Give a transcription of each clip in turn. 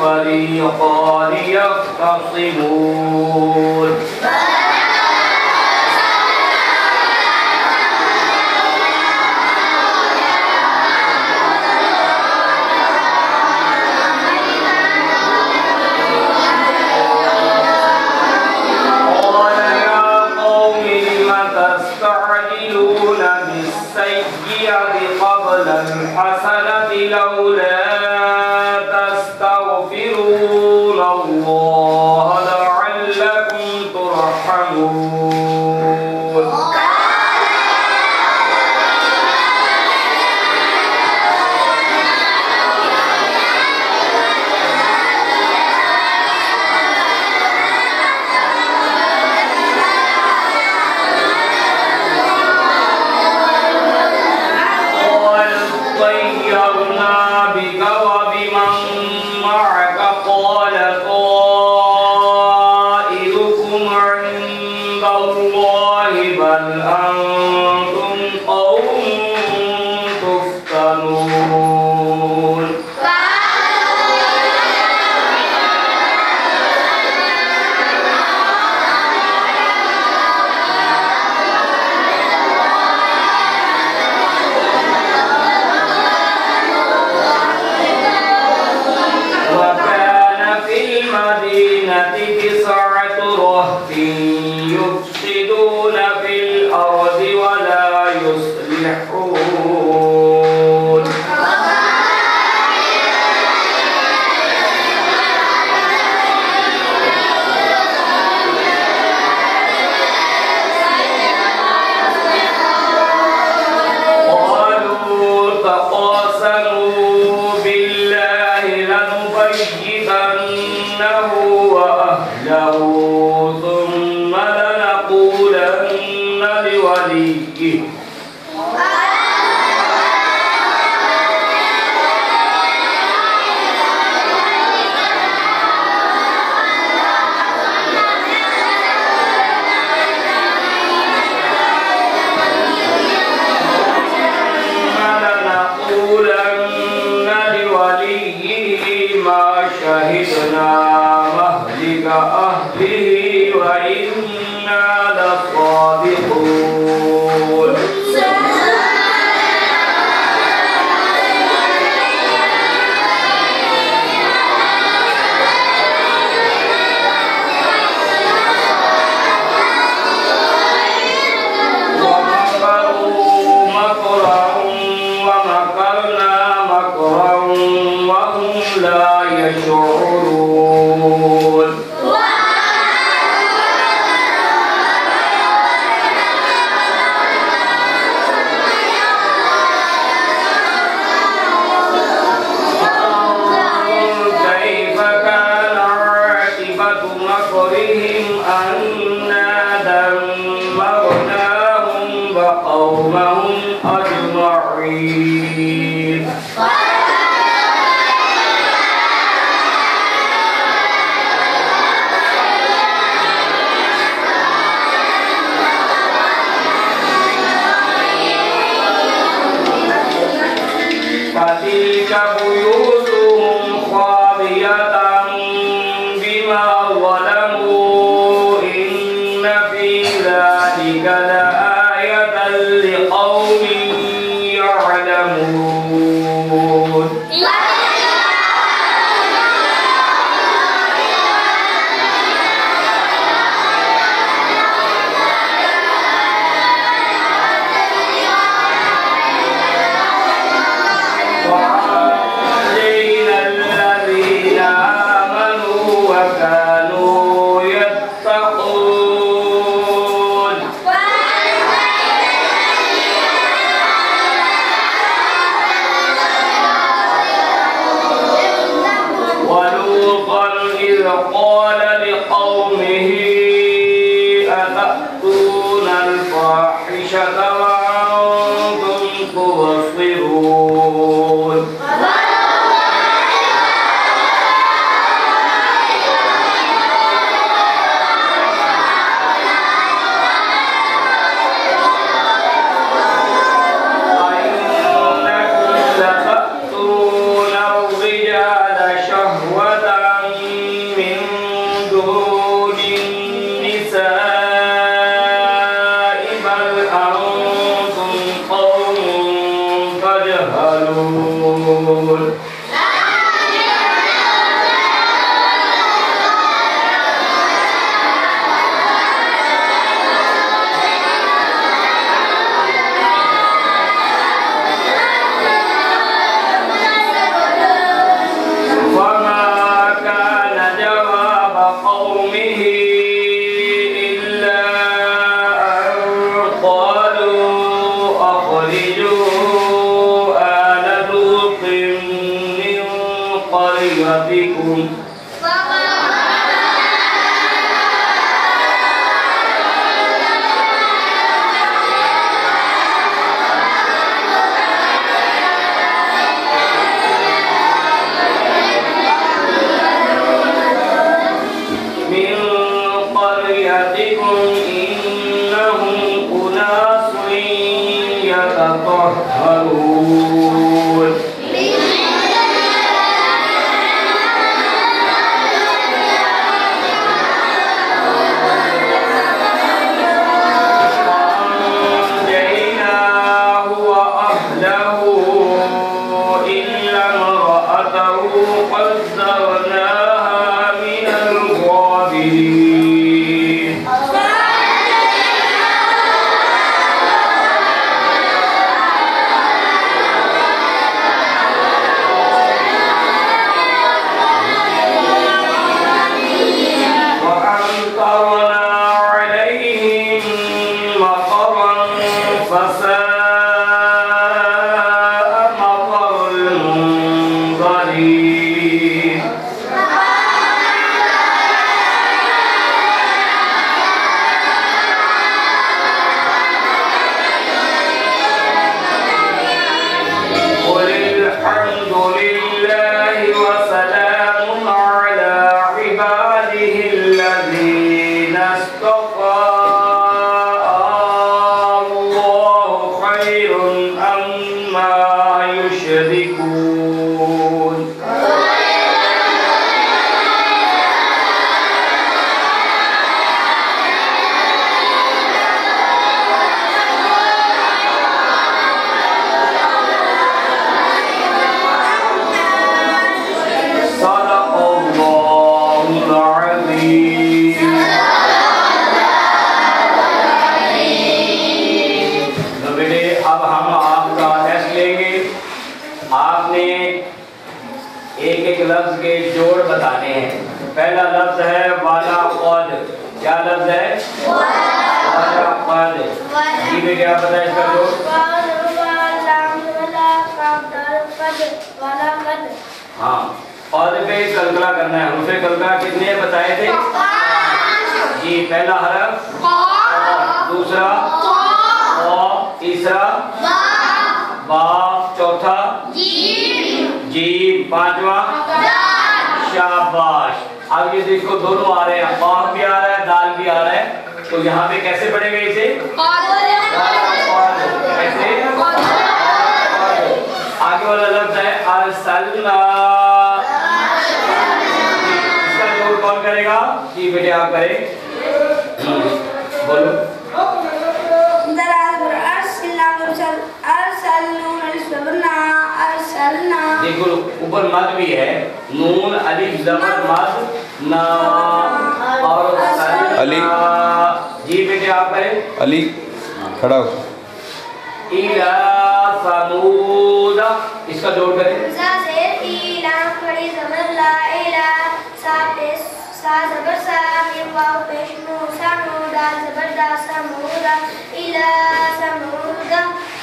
فَرِيقَانِ يَخْتَصِمُونَ قَالَ يَا قَوْمِ لِمَ تَسْتَعْجِلُونَ بِالسَّيِّئَةِ قَبْلَ الْحَسَنَةِ لَوْلَا تستغفرون الله لعلكم ترحمون قال طيرنا بك وبمن معك قال طائركم عند الله بل أنتم قوم تفتنون المدينة 9 رهط يفسدون في الأرض ولا يصلحون قالوا تقاسموا بالله لنبيتنه وأهله ثم لنقولن لوليه ما شهدنا مهلك أهله وإنا لصادقون ومكروا مكرا ومكرنا مكرا وهم لا يشعرون كيف كان عاقبة مكرهم أنا دمرناهم وقومهم أجمعين فتلك بيوتهم خاوية بما ظلموا إن في ذلك لآية لقوم يعلمون أخرجوا آل لوط من قريتكم يتطهرون فأنجيناه وأهله إلا امرأته قدرناها من الغابرين لفظ کے جوڑ بتانے ہیں. پہلا لفظ ہے والا قد. کیا لفظ ہے؟ والا قد. جی میں کیا پتا ہے اس کا جوڑ؟ ہاں قد پہ کلکلا کرنا ہے. حروف کلکلا کتنے بتائے تھے؟ جی پہلا حرف دوسرا تیسرا با چوتھا جیم پانچواں شاباش. اب یہ دیکھو دونوں آ رہے ہیں, قاف بھی آ رہا ہے دال بھی آ رہا ہے. تو یہاں پہ کیسے پڑھیں گے اسے؟ کیسے؟ آگے والا لفظ ہے ارسلنا. اس کا جوڑ کون کرے گا؟ جی بیٹے آپ کریں. بولو. دیکھو اوپر مد بھی ہے, نون الف زبر مد نا اور علی. جی بیٹے آپ کریں. علی کھڑا ہو. الى ثمود. اس کا جوڑ کریں.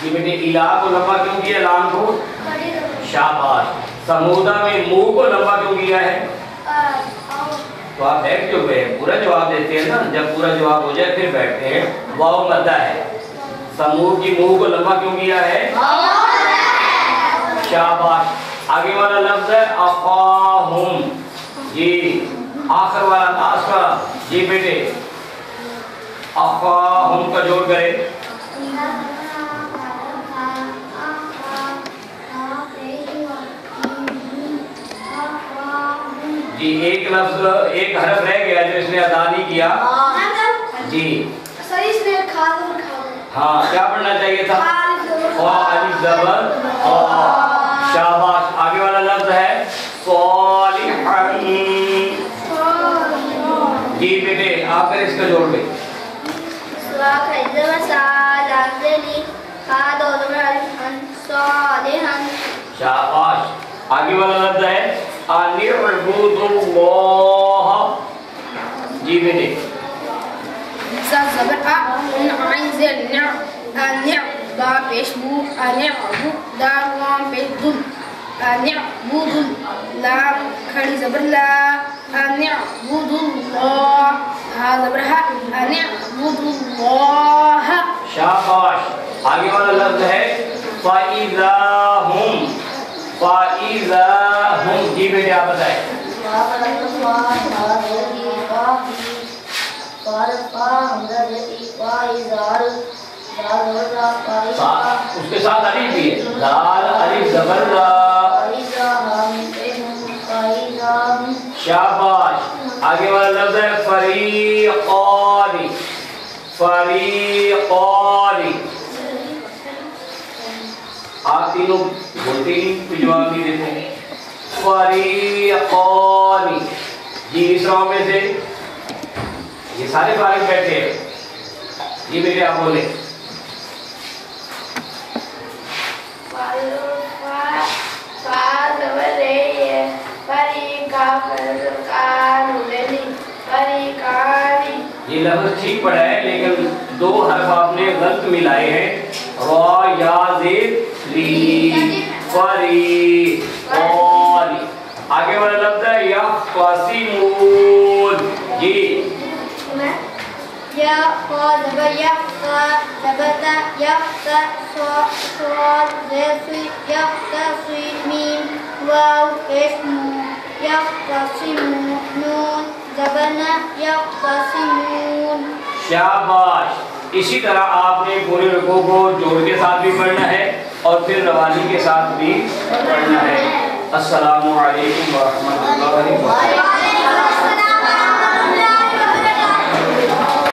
جی بیٹے الہ کو لمبا کیوں کیا لام کو؟ شاباش. سمودہ میں منہ کو لمبا کیوں کیا ہے؟ تو آپ بیٹھ کیوں گئے؟ پورا جواب دیتے ہیں نا, جب پورا جواب ہو جائے پھر بیٹھتے ہیں. واو مدہ ہے. سمود کی منہ کو لمبا کیوں کیا ہے؟ شاباش. آگے والا لفظ ہے اخاہم. جی آخر والا ناس کا. جی بیٹے اخاہم کا جوڑ کرے. جی ایک لفظ ایک حرف رہ گیا جو اس نے ادا نہیں کیا. جی ہاں کیا پڑھنا چاہیے تھا؟ الف زبر. شاباش. آگے والا لفظ ہے صالحا. جی بیٹے آپ پھر اس کا جوڑ گئے. شاباش. آگے والا لفظ ہے ان اعبدوا اللہ. جی بیٹے دا پیش بو انعبو دا لام پیش دل انعبد لام کھڑی زبر لا انعبد اللہ ہا زبر ہا انعبد اللہ. شاباش. آگے والا لفظ ہے فَإِذَا هُمْ. فَإِذَا هُمْ. جی بیٹے آپ بتائیں. اس کے ساتھ الف بھی ہے. دال الف زبر را. شاباش. آگے والا لفظ ہے فریقان. فریقان. آپ تینوں بولتے نہیں کوئی جواب نہیں دیتے. فریقان. جی اس راؤ میں سے یہ سارے فارغ بیٹھے ہیں. یہ بیٹے آپ بولے. یہ لفظ ٹھیک پڑا ہے لیکن دو حرف آپ نے غلط ملائے ہیں. را یا زیر لی. فری قاری. آگے والا لفظ ہے یختصمون. جی یا قا زبر یختا زبتا یختا صاد زیسی یختصی میم واو اسمو یختصمون نون زبنا یختصمون. شاباش. اسی طرح آپ نے پورے رکوع کو جوڑ کے ساتھ بھی پڑھنا ہے اور پھر روانی کے ساتھ بھی پڑھنا ہے. السلام علیکم ورحمۃ اللہ وبرکاتہ.